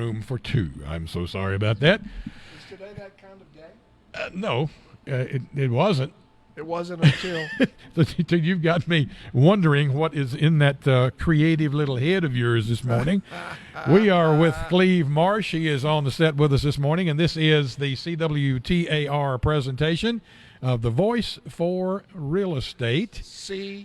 Room for two. I'm so sorry about that. Is today that kind of day? No, it wasn't. It wasn't until You've got me wondering what is in that creative little head of yours this morning. We are with Cleve Marsh. He is on the set with us this morning, and this is the CWTAR presentation of the Voice for Real Estate. CWTAR.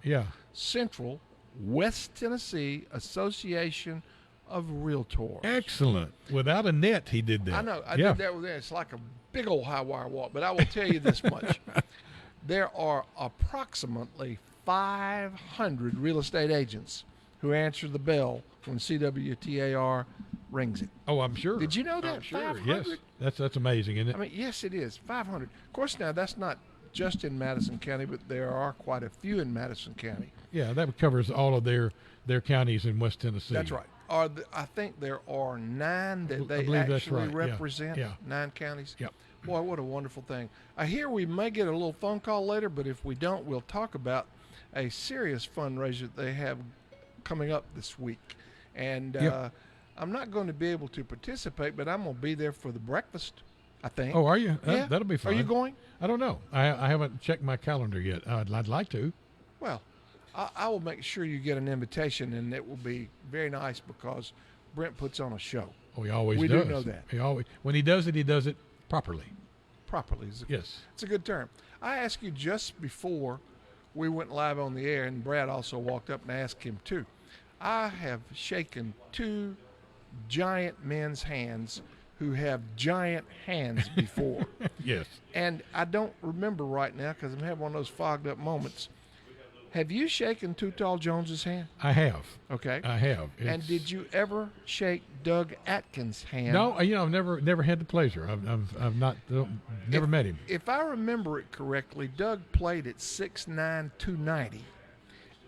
Yeah. Central West Tennessee Association of Realtors. Excellent. Without a net, he did that. I know. I did that with that. It's like a big old high wire walk. But I will tell you this much. There are approximately 500 real estate agents who answer the bell when CWTAR rings it. Oh, I'm sure. Did you know that? I'm sure. 500? Yes. That's amazing, isn't it? I mean, yes, it is. 500. Of course, now that's not just in Madison County, but there are quite a few in Madison County. Yeah, that covers all of their counties in West Tennessee. That's right. I think there are 9 that they believe that's actually right. represent. Yeah. 9 counties. Yep. Boy, what a wonderful thing. I hear we may get a little phone call later, but if we don't, we'll talk about a serious fundraiser that they have coming up this week. And I'm not going to be able to participate, but I'm going to be there for the breakfast, I think. Oh, are you? Yeah. That'll be fun. Are you going? I don't know. I haven't checked my calendar yet. I'd like to. Well, I will make sure you get an invitation, and it will be very nice because Brent puts on a show. Oh, he always We does. do know that. When he does it properly. Properly. Yes. It's a good term. I asked you just before we went live on the air, and Brad also walked up and asked him too. I have shaken 2 giant men's hands who have giant hands before. Yes. And I don't remember right now because I'm having one of those fogged up moments. Have you shaken Too Tall Jones's hand? I have. Okay. I have. And did you ever shake Doug Atkins' hand? No, I've never had the pleasure. I've not never met him. If I remember it correctly, Doug played at 6'9", 290.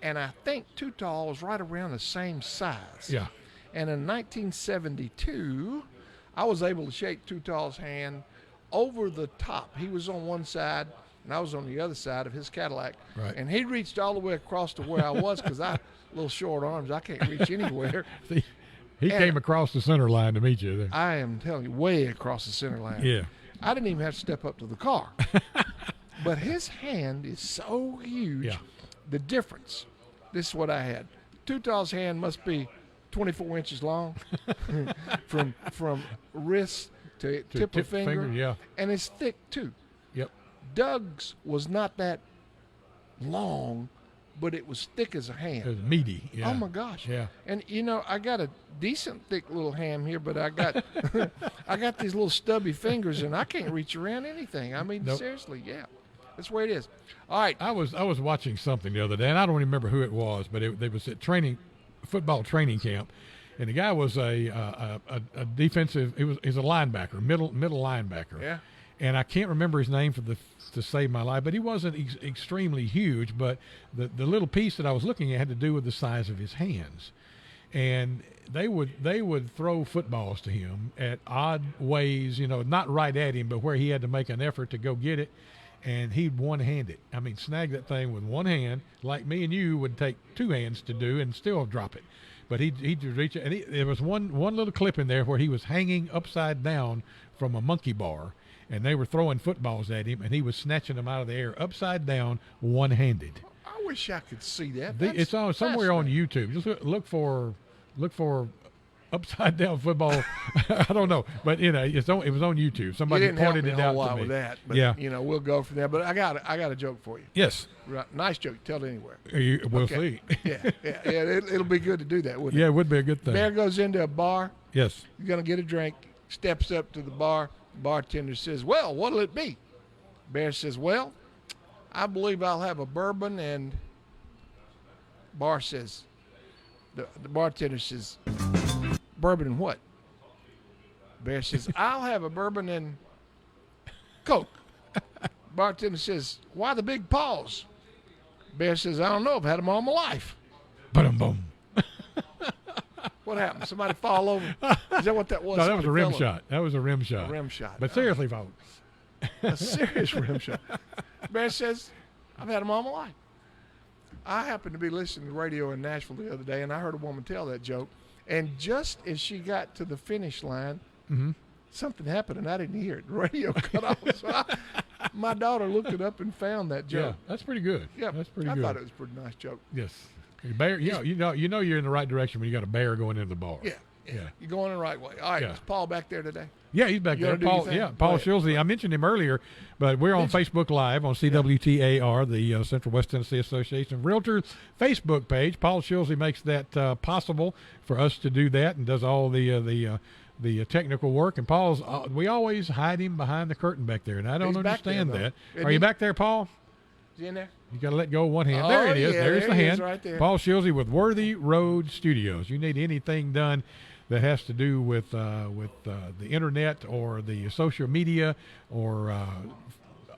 And I think Too Tall was right around the same size. Yeah. And in 1972, I was able to shake Too Tall's hand over the top. He was on one side, and I was on the other side of his Cadillac. Right. And he reached all the way across to where I was because I little short arms. I can't reach anywhere. See, he came across the center line to meet you there. I am telling you, way across the center line. Yeah. I didn't even have to step up to the car. But his hand is so huge. Yeah. The difference, this is what I had. Too Tall's hand must be 24 inches long from wrist to tip of finger. Yeah. And it's thick, too. Yep. Doug's was not that long, but it was thick as a hand. It was meaty. Yeah. Oh, my gosh. Yeah. And, I got a decent thick little ham here, but I got I got these little stubby fingers, and I can't reach around anything. I mean, Nope. seriously, yeah. That's where it is. All right. I was watching something the other day, and I don't remember who it was, but they was at football training camp, and the guy was a defensive. He's a linebacker, middle linebacker. Yeah. And I can't remember his name to save my life, but he wasn't extremely huge. But the little piece that I was looking at had to do with the size of his hands, and they would throw footballs to him at odd ways, not right at him, but where he had to make an effort to go get it. And he'd one-hand it. I mean, snag that thing with one hand, like me and you would take 2 hands to do, and still drop it. But he'd reach it. And there was one little clip in there where he was hanging upside down from a monkey bar, and they were throwing footballs at him, and he was snatching them out of the air upside down, one-handed. I wish I could see that. It's on somewhere on YouTube. Just look for upside down football. I don't know, but it was on YouTube. Somebody pointed it out to me. With that, but yeah. We'll go from there. But I got a joke for you. Yes. Right. Nice joke. Tell it anywhere. We'll see. yeah. It'll be good to do that, wouldn't it? Yeah, it would be a good thing. Bear goes into a bar. Yes. He's gonna get a drink. Steps up to the bar. Bartender says, "Well, what'll it be?" Bear says, "Well, I believe I'll have a bourbon." And Bar says, the bartender says, "Bourbon and what?" Bear says, "I'll have a bourbon and Coke." Bartender says, "Why the big pause?" Bear says, "I don't know. I've had them all my life." Boom. What happened? Somebody fall over? Is that what that was? No, that was a rim fell shot. That was a rim shot. A rim shot. But seriously, folks. A serious rim shot. Bear says, "I've had them all my life." I happened to be listening to the radio in Nashville the other day, and I heard a woman tell that joke. And just as she got to the finish line, Mm-hmm. something happened, and I didn't hear it. The radio cut off. So my daughter looked it up and found that Yeah, joke. that's pretty good. Yeah, That's pretty I good. thought it was a pretty nice joke. Yes. Bear, you know you're in the right direction when you got a bear going into the bar. Yeah. Yeah. You're going the right way. All right, Yeah. is Paul back there today? Yeah, he's back You there. wanna do your Paul, thing? yeah, Go Paul ahead. Shilsey. I mentioned him earlier, but we're on Facebook Live on CWTAR, the Central West Tennessee Association of Realtors Facebook page. Paul Shilsey makes that possible for us to do that and does all the technical work. And Paul's, we always hide him behind the curtain back there, and I don't He's back there, understand though. that. Isn't Are you he? back there, Paul? Is he in there? You got to let go of one hand. Oh, There it is. yeah, There's there the he is hand. right there. Paul Shilsey with Worthy Road Studios. You need anything done that has to do with the internet or the social media or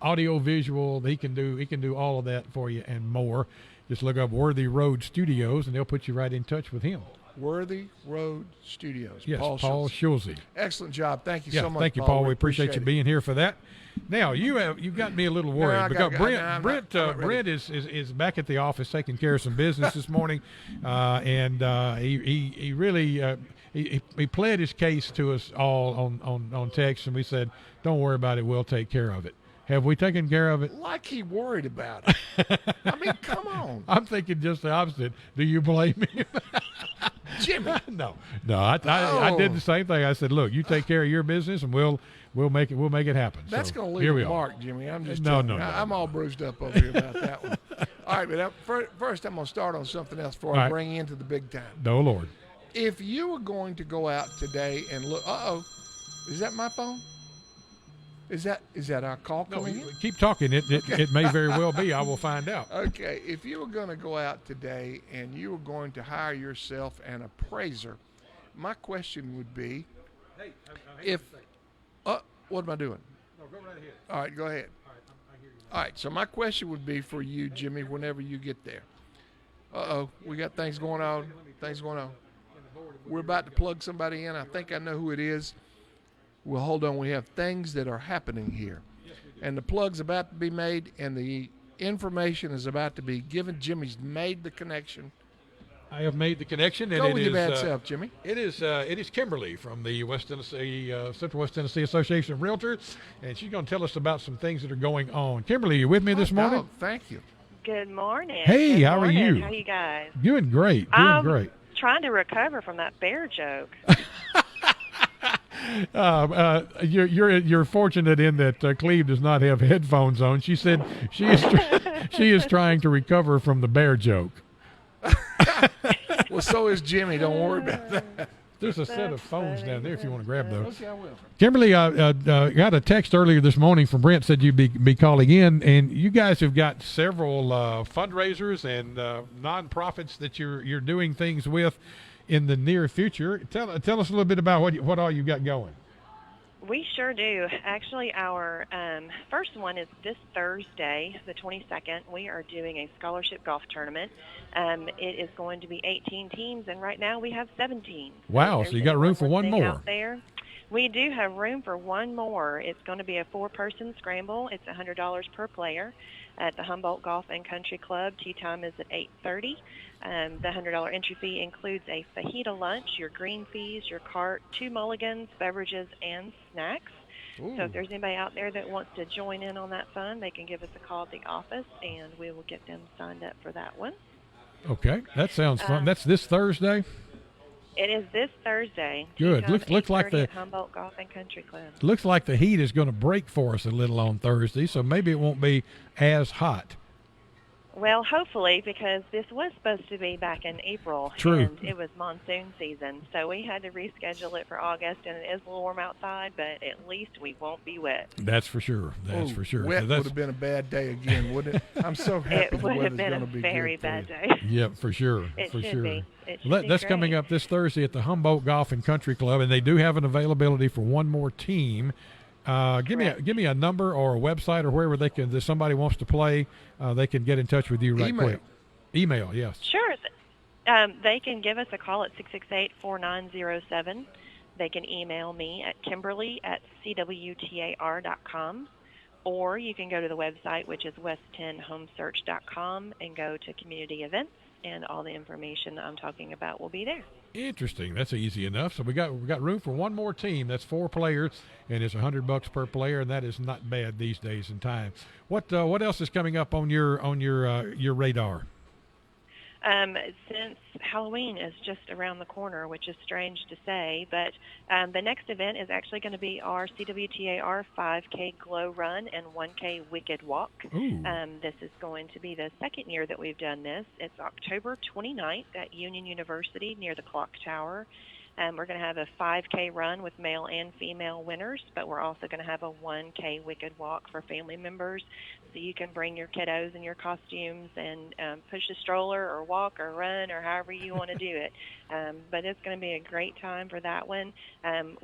audio visual. He can do all of that for you and more. Just look up Worthy Road Studios, and they'll put you right in touch with him. Worthy Road Studios. Yes, Paul Schultz. Shilsey. Excellent job. Thank you Yeah, so much, thank you, Paul. We appreciate you it. being here for that. Now you've got me a little worried I because got- I'm Brent not ready. is back at the office taking care of some business this morning, and he really he pled his case to us all on text, and we said, "Don't worry about it. We'll take care of it." Have we taken care of it? Like he worried about it. I mean, come on, I'm thinking just the opposite. Do you blame him? Jimmy. No. I did Oh. the same thing. I said, "Look, you take care of your business, and we'll make it happen." That's So, going to here leave we a are. mark, Jimmy. I'm just No, telling no, you. no, I'm no. all bruised up over here about that one. All right, but first I'm going to start on something else before All I right. bring you into the big time. No, Lord. If you were going to go out today and look, is that my phone? Is that our call No, coming in? keep talking. It may very well be. I will find out. Okay, if you were going to go out today and you were going to hire yourself an appraiser, my question would be, what am I doing? No, go right ahead. All right, go ahead. I hear you. All right, so my question would be for you, Jimmy, whenever you get there. We got things going on. We're about to plug somebody in. I think I know who it is. Well, hold on. We have things that are happening here. And the plug's about to be made, and the information is about to be given. Jimmy's made the connection. I have made the connection, and Go it with is your bad self, Jimmy. it is Kimberly from the West Tennessee Central West Tennessee Association of Realtors, and she's going to tell us about some things that are going on. Kimberly, you with me this Hot morning? dog, thank you. Good morning. Hey, Good how are morning. you? How are you guys? Doing great. Trying to recover from that bear joke. You're fortunate in that Cleve does not have headphones on. She said she is trying to recover from the bear joke. Well, so is Jimmy. Don't worry about that. There's a set of That's phones funny. down there if you want to grab those. Okay, I will. Kimberly, got a text earlier this morning from Brent, said you'd be calling in, and you guys have got several fundraisers and nonprofits that you're doing things with in the near future. Tell us a little bit about what all you got going. We sure do. Actually, our first one is this Thursday, the 22nd. We are doing a scholarship golf tournament. It is going to be 18 teams, and right now we have 17. Wow, so you got room for one thing more. out there. We do have room for one more. It's going to be a 4-person scramble. It's $100 per player at the Humboldt Golf and Country Club. Tee time is at 8:30. The $100 entry fee includes a fajita lunch, your green fees, your cart, 2 mulligans, beverages, and snacks. Ooh. So if there's anybody out there that wants to join in on that fun, they can give us a call at the office, and we will get them signed up for that one. Okay, that sounds fun. That's this Thursday. It is this Thursday. Good. Tee time, Looks like 8:30 the- at Humboldt Golf and Country Club. Looks like the heat is going to break for us a little on Thursday, so maybe it won't be as hot. Well, hopefully, because this was supposed to be back in April, True. and it was monsoon season, so we had to reschedule it for August, and it is a little warm outside, but at least we won't be wet. That's for sure. That's Ooh, for sure. Wet So would have been a bad day again, wouldn't it? I'm so happy It the would weather's have been going a to be very good for bad you. day. Yep, for sure. It for should sure. be. It should be That's great. coming up this Thursday at the Humboldt Golf and Country Club, and they do have an availability for one more team. Give me a number or a website or wherever they can. If somebody wants to play, they can get in touch with you right Email. quick. Email, yes. Sure. They can give us a call at 668-4907. They can email me at kimberly@cwtar.com, or you can go to the website, which is west10homesearch.com, and go to community events, and all the information that I'm talking about will be there. Interesting. That's easy enough. So we got room for one more team. That's 4 players, and it's $100 per player, and that is not bad these days and time. What else is coming up on your radar? Since Halloween is just around the corner, which is strange to say, but the next event is actually going to be our CWTAR 5K Glow Run and 1K Wicked Walk. This is going to be the second year that we've done this. It's October 29th at Union University near the Clock Tower. We're going to have a 5K run with male and female winners, but we're also going to have a 1K Wicked Walk for family members, so you can bring your kiddos in your costumes and push a stroller or walk or run or however you want to do it. But it's going to be a great time for that one.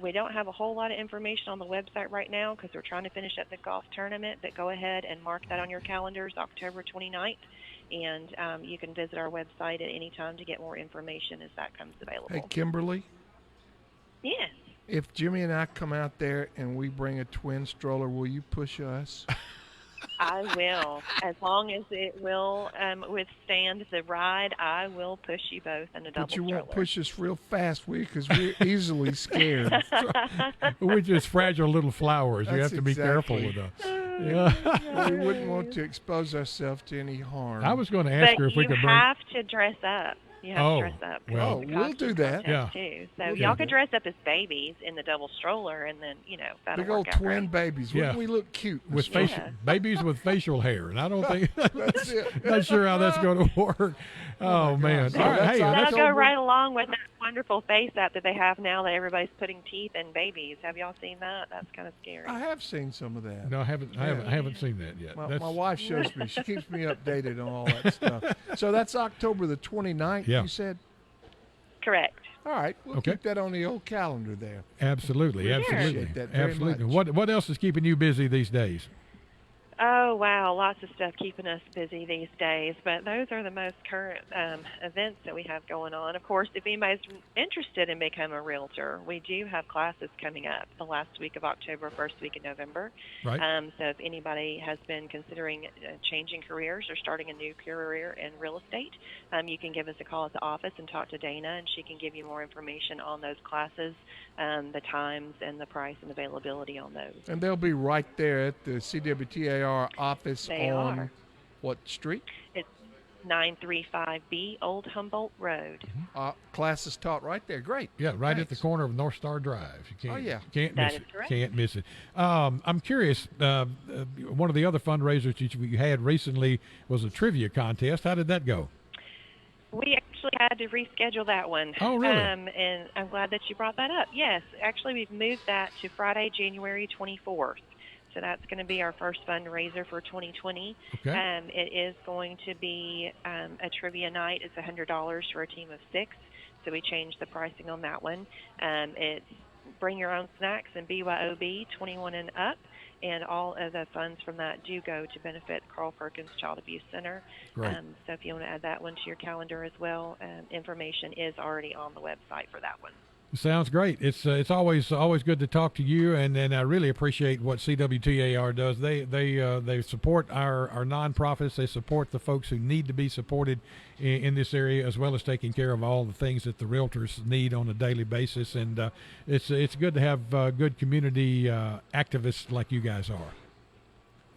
We don't have a whole lot of information on the website right now because we're trying to finish up the golf tournament, but go ahead and mark that on your calendars, October 29th. And you can visit our website at any time to get more information as that comes available. Hey, Kimberly? Yes. If Jimmy and I come out there and we bring a twin stroller, will you push us? I will. As long as it will withstand the ride, I will push you both in a double But you stroller. won't push us real fast, will you? Because we're easily scared. We're just fragile little flowers. You That's have to be careful with us. Yeah. We wouldn't want to expose ourselves to any harm. I was going to ask her if we could bring. You have to dress up. You have to dress up. Well, we'll do that. Yeah. Too. So y'all could dress up as babies in the double stroller, and then that'll big old work out twin great. babies. Wouldn't we look cute? With babies with facial hair, and I don't think That's it. not sure how that's going to work. Oh man! gosh. All right, hey, That'll that's go right along with that wonderful face app that they have now that everybody's putting teeth in babies. Have y'all seen that? That's kind of scary. I have seen some of that. no, I haven't seen that yet. My wife shows me. She keeps me updated on all that stuff. So that's October the 29th, Yeah. you said? Correct. All right. We'll keep that on the old calendar there. Absolutely, absolutely, Appreciate that very absolutely. much. What else is keeping you busy these days? Oh, wow. Lots of stuff keeping us busy these days. But those are the most current events that we have going on. Of course, if anybody's interested in becoming a realtor, we do have classes coming up the last week of October, first week of November. Right. So if anybody has been considering changing careers or starting a new career in real estate, you can give us a call at the office and talk to Dana, and she can give you more information on those classes, the times, and the price and availability on those. And they'll be right there at the CWTAR office on what street? It's 935B Old Humboldt Road. Classes taught right there. Great. Yeah, right at Thanks. the corner of North Star Drive. You can't, can't That miss is it. correct. Can't miss it. I'm curious. One of the other fundraisers that you had recently was a trivia contest. How did that go? We actually had to reschedule that one. Oh, really? And I'm glad that you brought that up. Yes, actually, we've moved that to Friday, January 24th. So that's going to be our first fundraiser for 2020. Okay. It is going to be a trivia night. It's $100 for a team of 6. So we changed the pricing on that one. It's bring your own snacks and BYOB 21 and up. And all of the funds from that do go to benefit Carl Perkins Child Abuse Center. Great. So if you want to add that one to your calendar as well, information is already on the website for that one. Sounds great. It's always good to talk to you, and I really appreciate what CWTAR does. They support our nonprofits. They support the folks who need to be supported in this area, as well as taking care of all the things that the realtors need on a daily basis. And it's good to have good community activists like you guys are.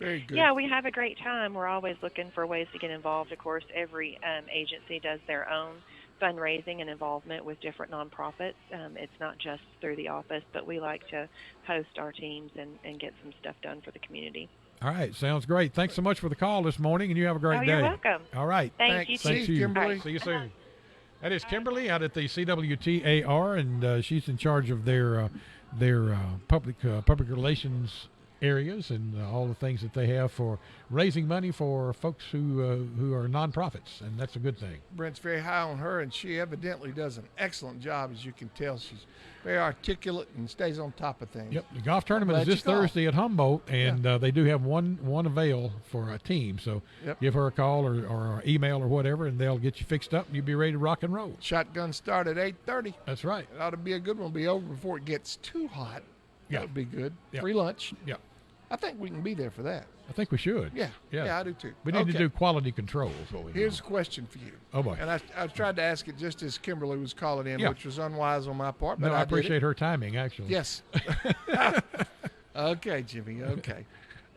Very good. Yeah, we have a great time. We're always looking for ways to get involved. Of course, every agency does their own fundraising and involvement with different nonprofits. It's not just through the office, but we like to host our teams and get some stuff done for the community. All right, sounds great. Thanks so much for the call this morning, and you have a great day. You're welcome. All right. Thanks. You too. Thanks, Kimberly. See you soon. That is Kimberly out at the CWTAR, and she's in charge of their public relations areas and all the things that they have for raising money for folks who are nonprofits, and that's a good thing. Brent's very high on her, and she evidently does an excellent job, as you can tell. She's very articulate and stays on top of things. Yep, the golf tournament is glad this you called. Thursday at Humboldt, and they do have one avail for a team. So give her a call or email or whatever, and they'll get you fixed up, and you'll be ready to rock and roll. Shotgun start at 8:30. That's right. It ought to be a good one. Be over before it gets too hot. That would be good. Yep. Free lunch. Yeah. I think we can be there for that. I think we should. Yeah, I do too. We need to Okay. do quality control. Is what we Here's do. a question for you. Oh boy. And I tried to ask it just as Kimberly was calling in, Yeah. which was unwise on my part, but No, I I did it. appreciate her timing. Actually. Yes. Okay, Jimmy. Okay.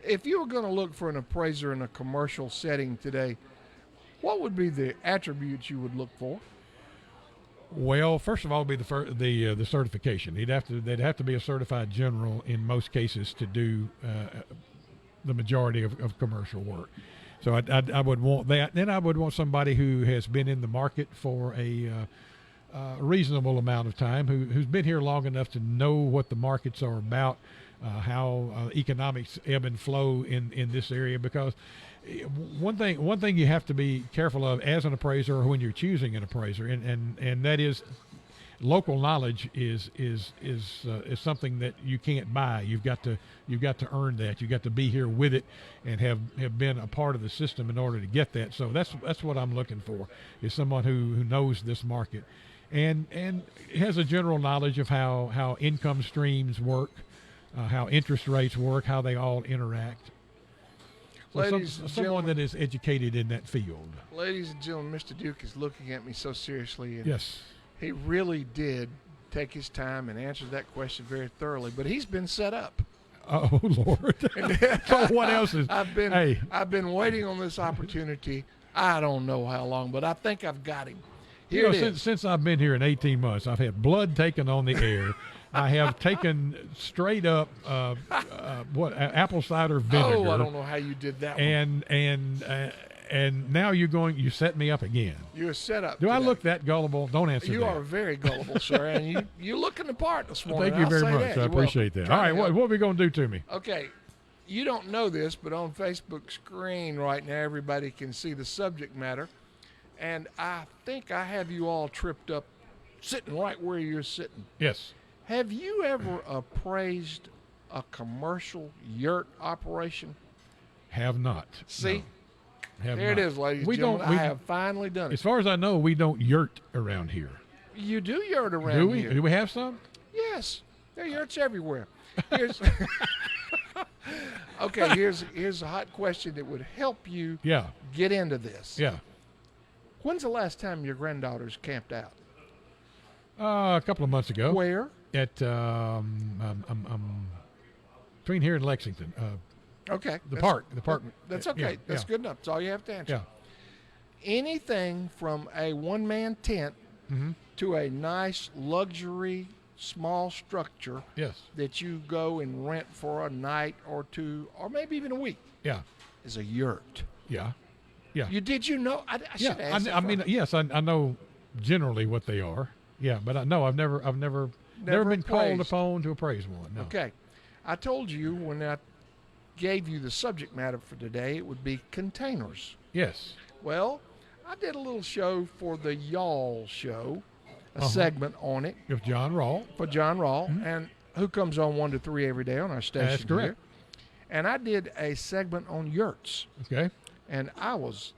If you were going to look for an appraiser in a commercial setting today, what would be the attributes you would look for? Well, first of all, would be the certification. They'd have to be a certified general in most cases to do the majority of commercial work. So I would want that. Then I would want somebody who has been in the market for a reasonable amount of time, who's been here long enough to know what the markets are about, how economics ebb and flow in this area. Because one thing you have to be careful of as an appraiser or when you're choosing an appraiser, and that is local knowledge is something that you can't buy. You've got to earn that. You've got to be here with it and have been a part of the system in order to get that. So that's what I'm looking for, is someone who knows this market and has a general knowledge of how income streams work, how interest rates work, how they all interact. So Ladies and someone gentlemen, that is educated in that field. ladies and gentlemen, Mr. Duke is looking at me so seriously, and Yes. he really did take his time and answer that question very thoroughly. But he's been set up. Oh Lord. So what else is? I've been waiting on this opportunity. I don't know how long, but I think I've got him. Here it is. Since I've been here in 18 months, I've had blood taken on the air. I have taken straight up apple cider vinegar. Oh, I don't know how you did that one. And now you set me up again. You're set up. Do I today. look that gullible? Don't answer You that. are very gullible, sir, and you looking the part this morning. Thank you I'll very say much. that. I You're appreciate welcome. that. All Trying right, to help. what are we going to do to me? Okay, you don't know this, but on Facebook screen right now, everybody can see the subject matter, and I think I have you all tripped up, sitting right where you're sitting. Yes. Have you ever appraised a commercial yurt operation? Have not. See, No. Have there not. it is, ladies We and gentlemen. don't. I have finally done it. As far as I know, we don't yurt around here. You do yurt around Do we? here. Do we have some? Yes, there are yurts everywhere. Here's okay. Here's a hot question that would help you Yeah. get into this. Yeah. When's the last time your granddaughters camped out? A couple of months ago. Where? At between here and Lexington. Okay. The park. That's Yeah, okay. That's yeah. good enough. That's all you have to answer. Yeah. Anything from a one-man tent Mm-hmm. to a nice luxury small structure Yes. that you go and rent for a night or two or maybe even a week Yeah. is a yurt. Yeah. Yeah. You know? I should Yeah. ask that I mean, yes, I know generally what they are. Yeah, but I've never been called appraised. upon to appraise one. No. Okay. I told you when I gave you the subject matter for today, it would be containers. Yes. Well, I did a little show for the Y'all Show, a Uh-huh. segment on it If John Rawl. for John Rawl, and who comes on 1 to 3 every day on our station. That's correct. Here. And I did a segment on yurts, Okay. and I was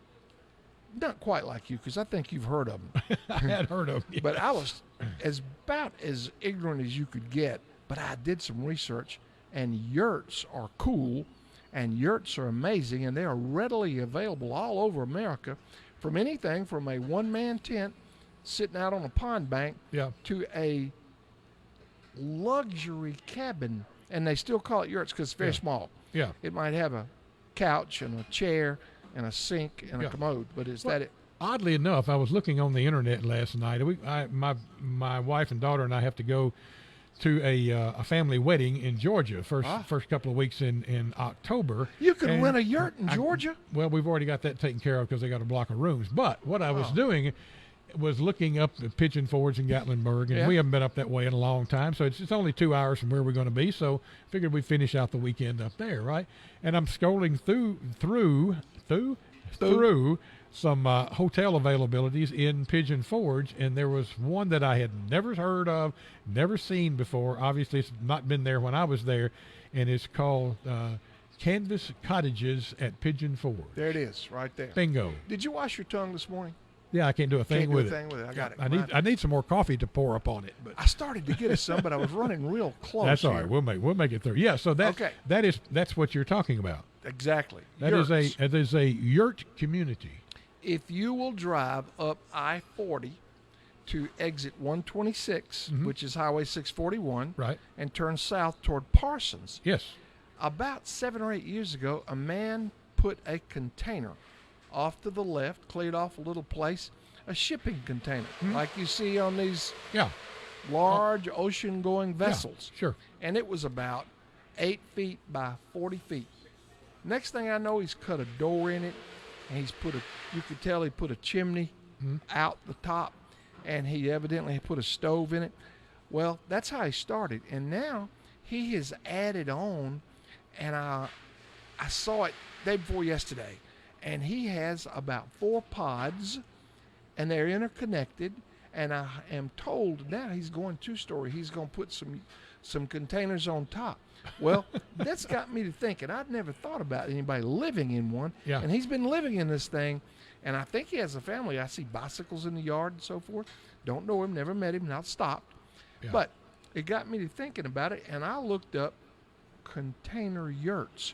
not quite like you because I think you've heard of them, I had heard of it. but I was about as ignorant as you could get. But I did some research, and yurts are cool, and yurts are amazing, and they are readily available all over America, from anything from a one-man tent sitting out on a pond bank Yeah. to a luxury cabin, and they still call it yurts because it's very Yeah. small. Yeah. It might have a couch and a chair and a sink and Yeah. a commode, but is Well, that it? Oddly enough, I was looking on the internet last night. My wife and daughter and I have to go to a family wedding in Georgia first couple of weeks in October. You can And rent a yurt in I- Georgia? Well, we've already got that taken care of because they got a block of rooms. But what I was doing was looking up the Pigeon Forge in Gatlinburg, and Yeah. we haven't been up that way in a long time. So it's only 2 hours from where we're going to be. So figured we'd finish out the weekend up there, right? And I'm scrolling through some hotel availabilities in Pigeon Forge, and there was one that I had never heard of, never seen before. Obviously, it's not been there when I was there, and it's called Canvas Cottages at Pigeon Forge. There it is, right there. Bingo. Did you wash your tongue this morning? Yeah, I can't do a thing Can't do with a it. thing with it. I got it. I need some more coffee to pour up on it. But I started to get us some, but I was running real close. that's all here. right. We'll make it through. Yeah. So Okay. that's what you're talking about. Exactly. That is a yurt community. If you will drive up I-40 to exit 126, which is Highway 641, Right. and turn south toward Parsons, Yes. about 7 or 8 years ago, a man put a container off to the left, cleared off a little place, a shipping container, like you see on these Yeah. large ocean-going vessels. Yeah, sure. And it was about 8 feet by 40 feet. Next thing I know, he's cut a door in it, and you could tell he put a chimney out the top, and he evidently put a stove in it. Well, that's how he started. And now he has added on, and I saw it day before yesterday, and he has about 4 pods, and they're interconnected. And I am told now he's going 2-story. He's going to put some containers on top. Well, that's got me to thinking. I'd never thought about anybody living in one. Yeah. And he's been living in this thing, and I think he has a family. I see bicycles in the yard and so forth. Don't know him, never met him, not stopped. Yeah. But it got me to thinking about it, and I looked up container yurts.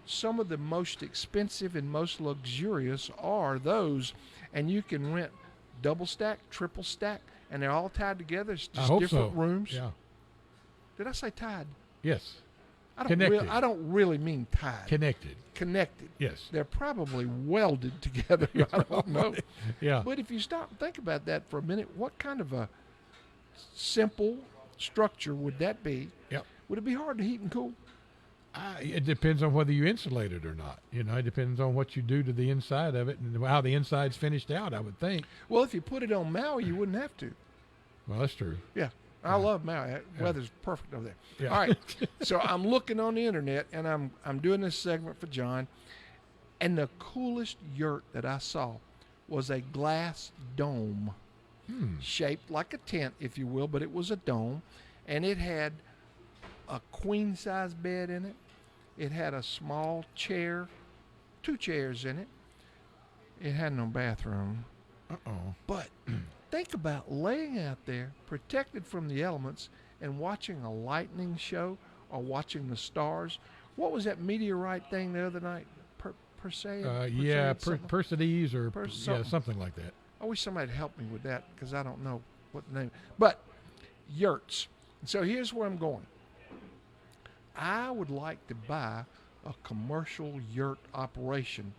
Some of the most expensive and most luxurious are those, and you can rent double stack, triple stack, and they're all tied together. It's I just hope different so. rooms. Yeah. Did I say tied? Yes. I don't Connected. I don't really mean tied. Connected. Connected. Yes. They're probably welded together. I don't know. Yeah. But if you stop and think about that for a minute, what kind of a simple structure would that be? Yep. Would it be hard to heat and cool? It depends on whether you insulate it or not. You know, it depends on what you do to the inside of it and how the inside's finished out, I would think. Well, if you put it on Maui, you wouldn't have to. Well, that's true. Yeah. I love Maui. Weather's perfect over there. Yeah. All right. So I'm looking on the internet, and I'm doing this segment for John, and the coolest yurt that I saw was a glass dome shaped like a tent, if you will, but it was a dome, and it had a queen-size bed in it. It had a small chair, 2 chairs in it. It had no bathroom. Uh-oh. But think about laying out there, protected from the elements, and watching a lightning show or watching the stars. What was that meteorite thing the other night? Perseid? Yeah, something? Persides or something. something like that. I wish somebody would help me with that because I don't know what the name. But yurts. So here's where I'm going. I would like to buy a commercial yurt operation,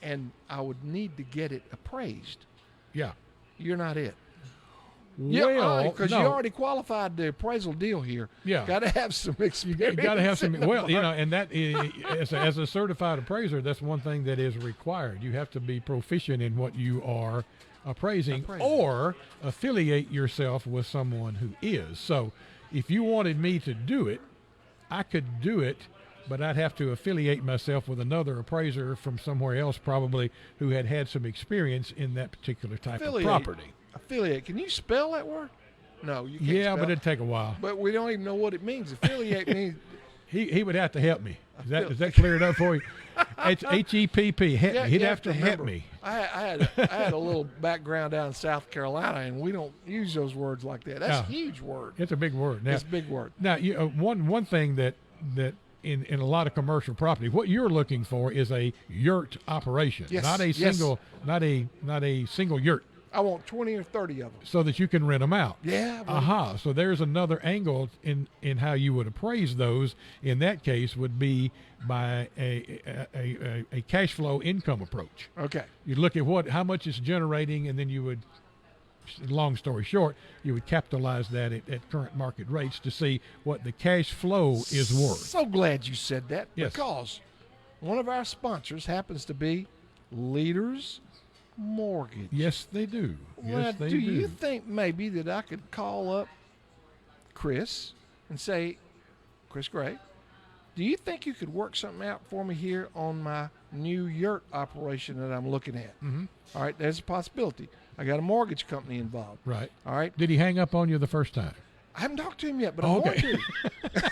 and I would need to get it appraised. Yeah. You're not it. Well, because no. you already qualified the appraisal deal here. Yeah. Got to have some experience. You got to have some. in the Well, you bar. know, and that is, as a certified appraiser, that's one thing that is required. You have to be proficient in what you are appraising, or affiliate yourself with someone who is. So, if you wanted me to do it, I could do it, but I'd have to affiliate myself with another appraiser from somewhere else, probably who had some experience in that particular type of property. Affiliate. Can you spell that word? No, you can't. Yeah, spell but it. it'd take a while. But we don't even know what it means. Affiliate means. He would have to help me. Is that cleared up for you? It's HEPP. Yeah, He'd you have to help remember, me. I had a little background down in South Carolina, and we don't use those words like that. That's a huge word. It's a big word. Now, It's a big word. Now, one thing that in a lot of commercial property, what you're looking for is a yurt operation, Yes, not a yes. single, not a single yurt, I want 20 or 30 of them. so that you can rent them out. Yeah. well, Aha. So there's another angle in how you would appraise those. In that case, would be by a cash flow income approach. Okay. You look at how much it's generating, and then you would, long story short, you would capitalize that at current market rates to see what the cash flow is worth. So glad you said that, Yes. because one of our sponsors happens to be Leaders Mortgage. Yes, they do. Well, Yes, they do do. you think maybe that I could call up Chris and say, Chris Gray, do you think you could work something out for me here on my new yurt operation that I'm looking at? Mm-hmm. All right, there's a possibility. I got a mortgage company involved. Right. All right. Did he hang up on you the first time? I haven't talked to him yet, but I'm Okay. going to.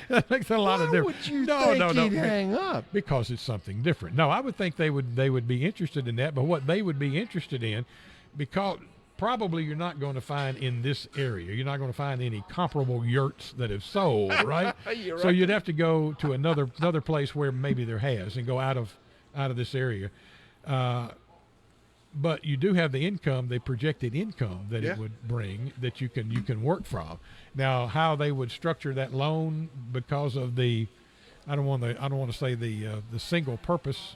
That makes a lot of Why difference. would you no, think no, no. he'd hang up? Because it's something different. No, I would think they would be interested in that. But what they would be interested in, because probably you're not going to find in this area, you're not going to find any comparable yurts that have sold, right? You're So right. you'd have to go to another place where maybe there has, and go out of this area. But you do have the income, the projected income that Yeah. it would bring that you can work from. Now, how they would structure that loan because of the, I don't want to say the single purpose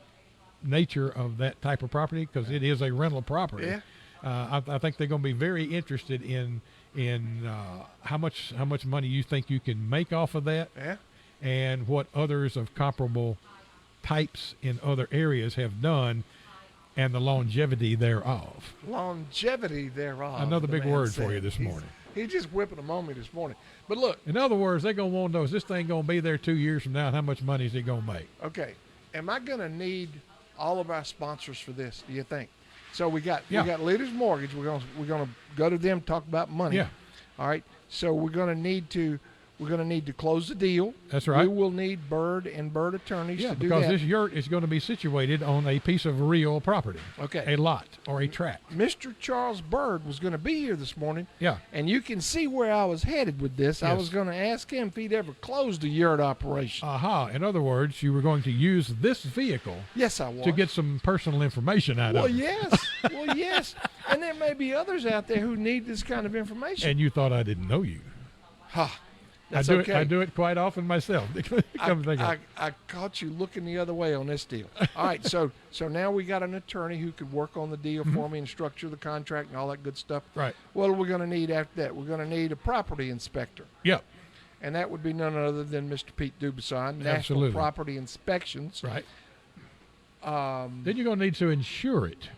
nature of that type of property, because it is a rental property. Yeah. I think they're going to be very interested in how much money you think you can make off of that, Yeah. and what others of comparable types in other areas have done, and the longevity thereof. Longevity thereof. Another the big man word for said. you this He's- morning. He's just whipping them on me this morning. But look, In other words, they're going to want to know, is this thing going to be there 2 years from now, and how much money is it going to make? okay, am I going to need all of our sponsors for this? Do you think? So we got Yeah. Leaders Mortgage. We're gonna go to them, talk about money. Yeah. All right. So we're gonna need to close the deal. That's right. We will need Bird and Bird attorneys Yeah, to do because that. this yurt is going to be situated on a piece of real property, Okay. a lot or a tract. Mr. Charles Bird was going to be here this morning, Yeah. and you can see where I was headed with this. I Yes. was going to ask him if he'd ever closed a yurt operation. Aha. In other words, you were going to use this vehicle Yes, I was. to get some personal information out Well, of it. yes. Well, yes. And there may be others out there who need this kind of information. And you thought I didn't know you. Ha. That's I okay. do it quite often myself. Come to think of it. I caught you looking the other way on this deal. All right, so now we got an attorney who could work on the deal for me and structure the contract and all that good stuff. Right. What are we going to need after that? We're going to need a property inspector, Yep. and that would be none other than Mr. Pete Dubuisson, National Absolutely. Property Inspections. Right. Then you're going to need to insure it.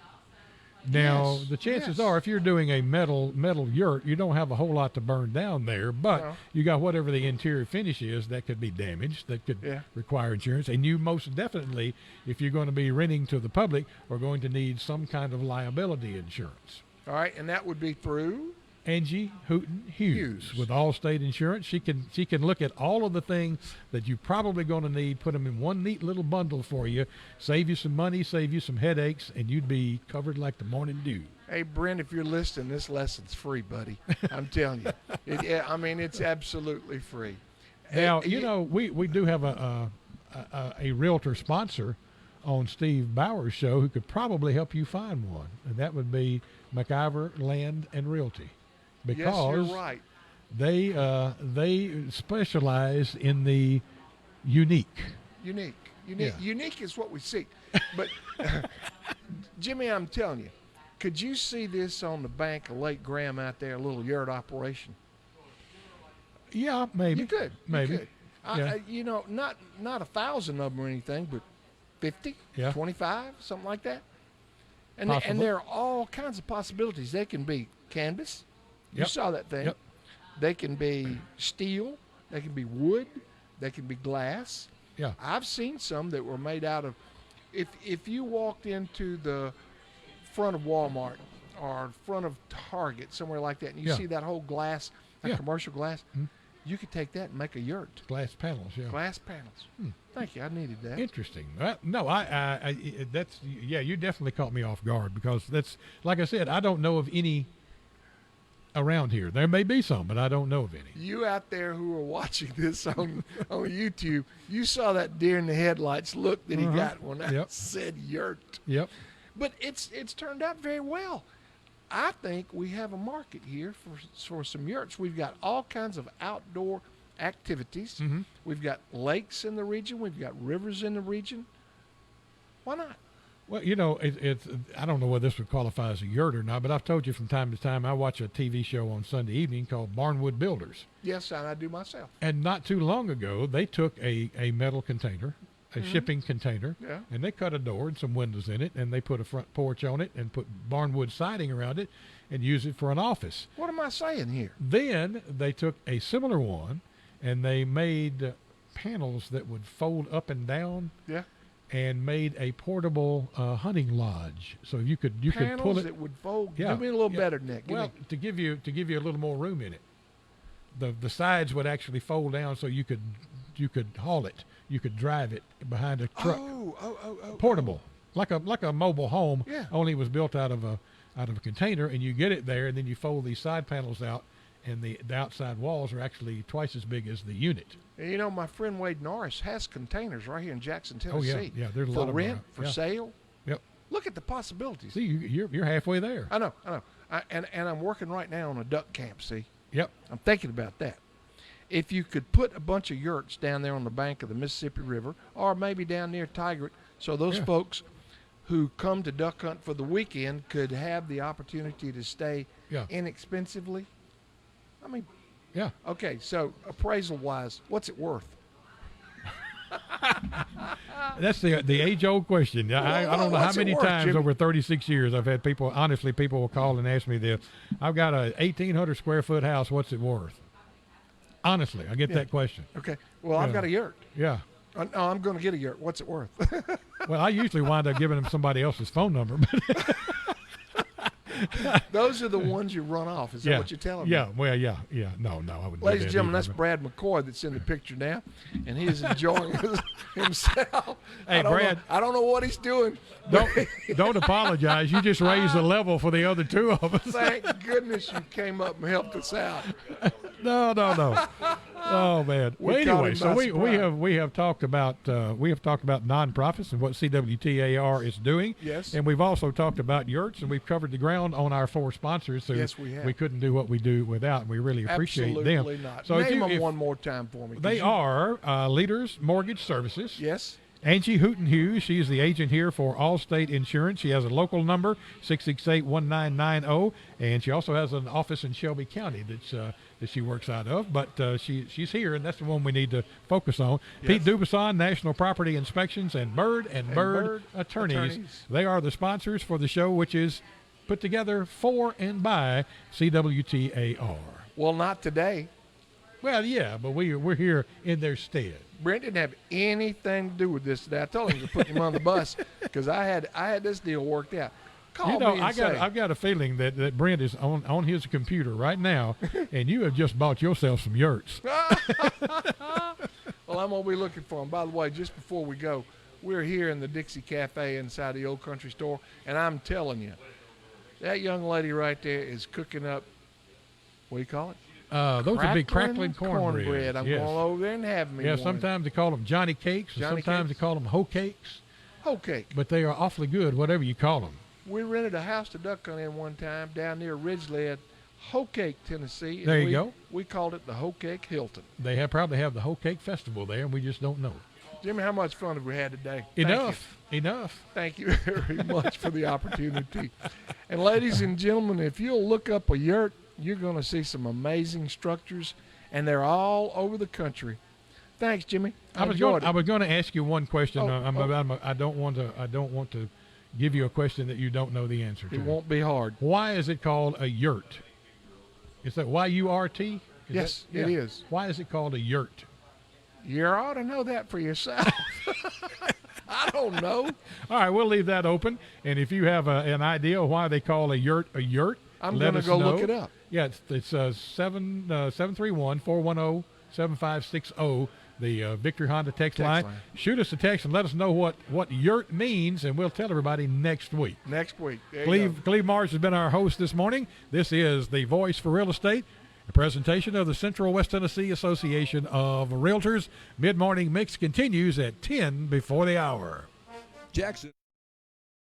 Now, Yes, the chances yes. are, if you're doing a metal yurt, you don't have a whole lot to burn down there, but No. you got whatever the interior finish is that could be damaged, that could Yeah. require insurance. And you most definitely, if you're going to be renting to the public, are going to need some kind of liability insurance. All right, and that would be through. Angie Hooten Hughes Hughes. with Allstate Insurance. She can look at all of the things that you're probably going to need, put them in one neat little bundle for you, save you some money, save you some headaches, and you'd be covered like the morning dew. Hey, Brent, if you're listening, this lesson's free, buddy. I'm telling you. It's absolutely free. Now, Hey, you know, we do have a realtor sponsor on Steve Bauer's show who could probably help you find one, and that would be McIver Land and Realty, yes, because you're right. they specialize in the unique. Unique is what we seek. But Jimmy, I'm telling you, could you see this on the bank of Lake Graham out there, a little yurt operation? Yeah, maybe. You could. Maybe. You could. Yeah. Not 1,000 of them or anything, but 50, Yeah. 25, something like that. And Possible. there are all kinds of possibilities. They can be canvas. You Yep. saw that thing. Yep. They can be steel. They can be wood. They can be glass. Yeah. I've seen some that were made out of. If you walked into the front of Walmart or front of Target, somewhere like that, and you Yeah. see that whole glass, that Yeah. commercial glass, Mhm. you could take that and make a yurt. Glass panels. Yeah. Glass panels. Hmm. Thank you. I needed that. Interesting. No, that's, yeah, you definitely caught me off guard, because that's, like I said, I don't know of any around here. There may be some, but I don't know of any. You out there who are watching this on YouTube, you saw that deer in the headlights look that he Uh-huh. got when I Yep. said yurt. Yep. But it's turned out very well. I think we have a market here for some yurts. We've got all kinds of outdoor activities. Mm-hmm. We've got lakes in the region. We've got rivers in the region. Why not? Well, you know, it's I don't know whether this would qualify as a yurt or not, but I've told you from time to time I watch a TV show on Sunday evening called Barnwood Builders. Yes, and I do myself. And not too long ago, they took a metal container, a shipping container, Yeah. and they cut a door and some windows in it, and they put a front porch on it and put barnwood siding around it and use it for an office. What am I saying here? Then they took a similar one and they made panels that would fold up and down Yeah. and made a portable hunting lodge. So you could pull Panels it. that would fold. Yeah, Do me a little yeah. better than that. Give Well, me- to give you a little more room in it. The sides would actually fold down so you could you could haul it. You could drive it behind a truck. Oh. Portable, like a mobile home. Yeah. Only it was built out of a container, and you get it there, and then you fold these side panels out, and the outside walls are actually twice as big as the unit. And you know, my friend Wade Norris has containers right here in Jackson, Tennessee. Oh yeah. There's a lot for of rent, for yeah. sale. Yep. Look at the possibilities. See, you're halfway there. I know. And I'm working right now on a duck camp. See. Yep. I'm thinking about that. If you could put a bunch of yurts down there on the bank of the Mississippi River, or maybe down near Tigard, so those folks who come to duck hunt for the weekend could have the opportunity to stay inexpensively. I mean, yeah. Okay, so appraisal-wise, what's it worth? That's the age-old question. I don't know how many times Jimmy? over 36 years I've had people will call and ask me this. I've got a 1,800 square foot house. What's it worth? Honestly, I get that question. Okay, well, I've got a yurt. Yeah. No, I'm going to get a yurt. What's it worth? Well, I usually wind up giving them somebody else's phone number. Those are the ones you run off. Is that what you're telling me? Yeah, well, yeah. No, I wouldn't. Ladies and gentlemen, either, that's Brad McCoy that's in the picture now, and he's enjoying himself. Hey, Brad. I don't know what he's doing. Don't apologize. You just raised the level for the other two of us. Thank goodness you came up and helped us out. No. Oh man. Well, anyway, so we have talked about nonprofits and what CWTAR is doing. Yes. And we've also talked about yurts, and we've covered the ground on our 4 sponsors. Yes, we have. We couldn't do what we do without, and we really appreciate them. Absolutely not. So Name them one more time for me. They are Leaders Mortgage Services. Yes. Angie Hooten Hughes, she's the agent here for Allstate Insurance. She has a local number, 668-1990, and she also has an office in Shelby County that she works out of. But she's here, and that's the one we need to focus on. Yes. Pete Dubuisson, National Property Inspections, and Bird Attorneys. They are the sponsors for the show, which is put together for and by CWTAR. Well, not today. Well, yeah, but we're here in their stead. Brent didn't have anything to do with this today. I told him to put him on the bus because I had this deal worked out. Call me and I've got a feeling that Brent is on his computer right now, and you have just bought yourself some yurts. Well, I'm gonna be looking for them. By the way, just before we go, we're here in the Dixie Cafe inside the Old Country Store, and I'm telling you, that young lady right there is cooking up. What do you call it? Those are big crackling cornbread. I'm yes. going over there and having me Yeah, one. sometimes they call them Johnny Cakes, and sometimes they call them Hoe Cakes. Hoe Cake. But they are awfully good, whatever you call them. We rented a house to duck hunt in one time down near Ridgely at Hoe Cake, Tennessee. There you go. We called it the Hoe Cake Hilton. They probably have the Hoe Cake Festival there, and we just don't know. Jimmy, how much fun have we had today? Enough. Thank you very much for the opportunity. And ladies and gentlemen, if you'll look up a yurt, you're going to see some amazing structures, and they're all over the country. Thanks, Jimmy. I was going to ask you one question. I don't want to give you a question that you don't know the answer to. It won't be hard. Why is it called a yurt? Is that Y-U-R-T? Yes, it is. Why is it called a yurt? You ought to know that for yourself. I don't know. All right, we'll leave that open. And if you have an idea of why they call a yurt, I'm going to go look it up. Yeah, it's 731-410-7560, the Victory Honda text line. Shoot us a text and let us know what yurt means, and we'll tell everybody next week. Cleve Marsh has been our host this morning. This is The Voice for Real Estate, a presentation of the Central West Tennessee Association of Realtors. Mid-Morning Mix continues at 10 before the hour. Jackson.